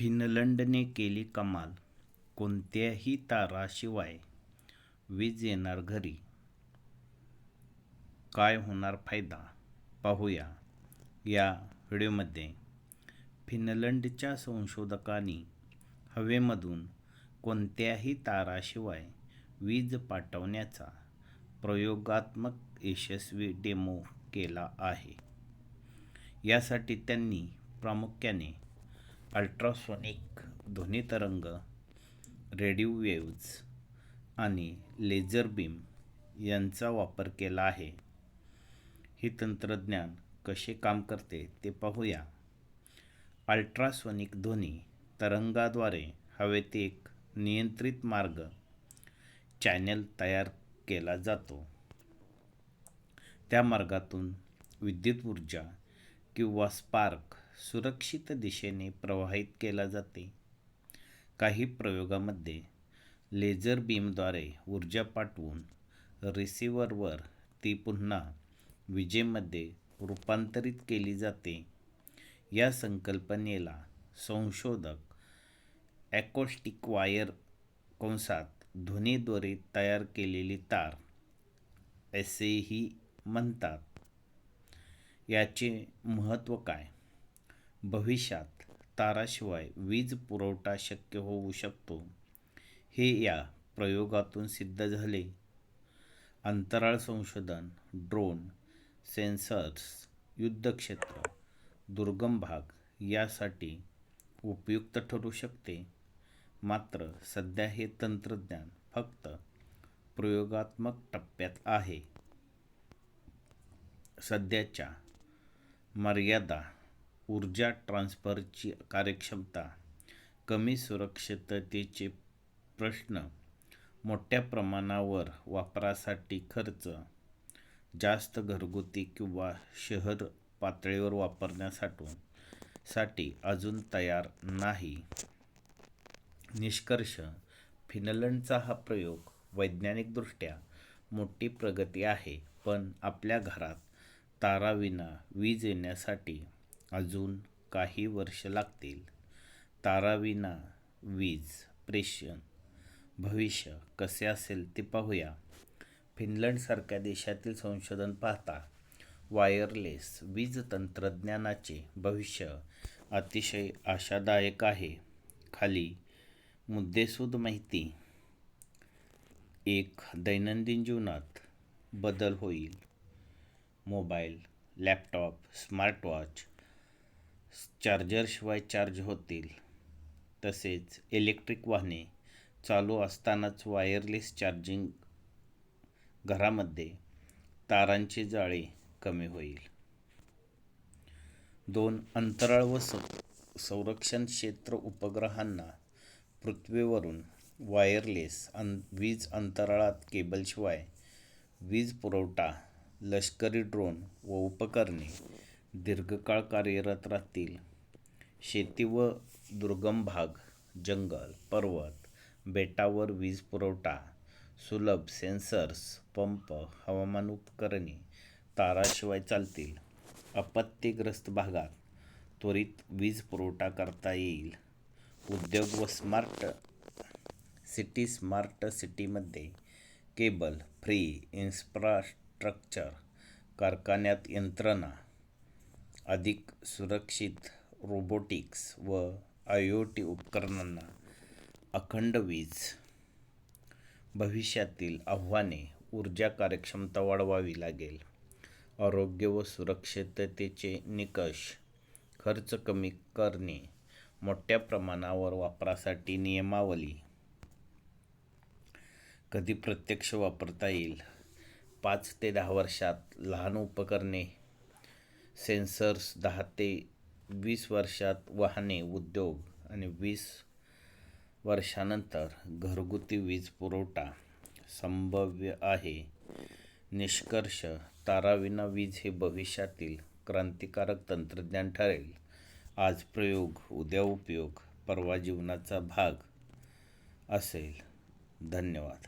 फिनलंडने केली कमाल, कोणत्याही ताराशिवाय वीज येणार घरी. काय होणार फायदा पाहूया या व्हिडिओमध्ये. फिनलंडच्या संशोधकांनी हवेमधून कोणत्याही ताराशिवाय वीज पाठवण्याचा प्रयोगात्मक यशस्वी डेमो केला आहे. यासाठी त्यांनी प्रामुख्याने अल्ट्रासोनिक ध्वनितरंग, रेडिओ वेव्हज आणि लेझर बीम यांचा वापर केला आहे. हे तंत्रज्ञान कसे काम करते ते पाहूया. अल्ट्रासोनिक ध्वनी तरंगाद्वारे हवेत एक नियंत्रित मार्ग चॅनेल तयार केला जातो. त्या मार्गातून विद्युत ऊर्जा किंवा स्पार्क सुरक्षित दिशेने प्रवाहित केला जाते. काही प्रयोगांमध्ये लेझर बीमद्वारे ऊर्जा पाठवून रिसीव्हरवर ती पुन्हा विजेमध्ये रूपांतरित केली जाते. या संकल्पनेला संशोधक ॲकोस्टिक वायर ध्वनीद्वारे तयार केलेली तार असेही म्हणतात. याचे महत्त्व काय? भविष्यात ताराशिवाय वीज पुरवठा शक्य होऊ शकतो, हे या प्रयोगातून सिद्ध झाले. अंतराळ संशोधन, ड्रोन, सेन्सर्स, युद्धक्षेत्र, दुर्गम भाग यासाठी उपयुक्त ठरू शकते. मात्र सध्या हे तंत्रज्ञान फक्त प्रयोगात्मक टप्प्यात आहे. सध्याच्या मर्यादा: ऊर्जा ट्रान्सफरची कार्यक्षमता, कमी सुरक्षिततेचे प्रश्न, मोठ्या प्रमाणावर वापरासाठी खर्च, जास्त घरगुती किंवा शहर पातळीवर वापरण्यासाठी अजून तयार नाही. निष्कर्ष: फिनलंडचा हा प्रयोग वैज्ञानिकदृष्ट्या मोठी प्रगती आहे, पण आपल्या घरात ताराविना वीज येण्यासाठी अजून काही वर्षे लागतील. ताराविना वीज प्रेषण भविष्य कसे असेल ते पाहूया. फिनलंडसारख्या देशातील संशोधन पाहता वायरलेस वीज तंत्रज्ञानाचे भविष्य अतिशय आशादायक आहे. खाली मुद्देसूद माहिती. 1. दैनंदिन जीवनात बदल होईल. मोबाईल, लॅपटॉप, स्मार्टवॉच चार्जरशिवाय चार्ज होतील. तसेच इलेक्ट्रिक वाहने चालू असतानाच वायरलेस चार्जिंग. घरामध्ये तारांचे जाळे कमी होईल. 2. अंतराळ व संरक्षण क्षेत्र उपग्रहांना पृथ्वीवरून वायरलेस वीज अंतराळात केबलशिवाय वीज पुरवठा. लष्करी ड्रोन व उपकरणे दीर्घकाळ कार्यरत राहतील. शेती व दुर्गम भाग, जंगल, पर्वत, बेटावर वीज पुरवठा. सुलभ सेन्सर्स, पंप, हवामान उपकरणे ताराशिवाय चालतील. आपत्तीग्रस्त भागात त्वरित वीज पुरवठा करता येईल. उद्योग व स्मार्ट सिटीमध्ये केबल फ्री इन्फ्रास्ट्रक्चर. कारखान्यात यंत्रणा अधिक सुरक्षित. रोबोटिक्स व IoT उपकरणांना अखंड वीज. भविष्यातील आव्हाने: ऊर्जा कार्यक्षमता वाढवावी लागेल. आरोग्य व सुरक्षिततेचे निकष. खर्च कमी करणे. मोठ्या प्रमाणावर वापरासाठी नियमावली. कधी प्रत्यक्ष वापरता येईल? 5 ते 10 वर्षात लहान उपकरणे. सेन्सर्स 10 ते 20 वर्षात वाहने, उद्योग आणि 20 वर्षांनंतर घरगुती वीज पुरवठा संभाव्य आहे. निष्कर्ष: ताराविना वीज हे भविष्यातील क्रांतिकारक तंत्रज्ञान ठरेल. आज प्रयोग, उद्या उपयोग, परवा जीवनाचा भाग असेल. धन्यवाद.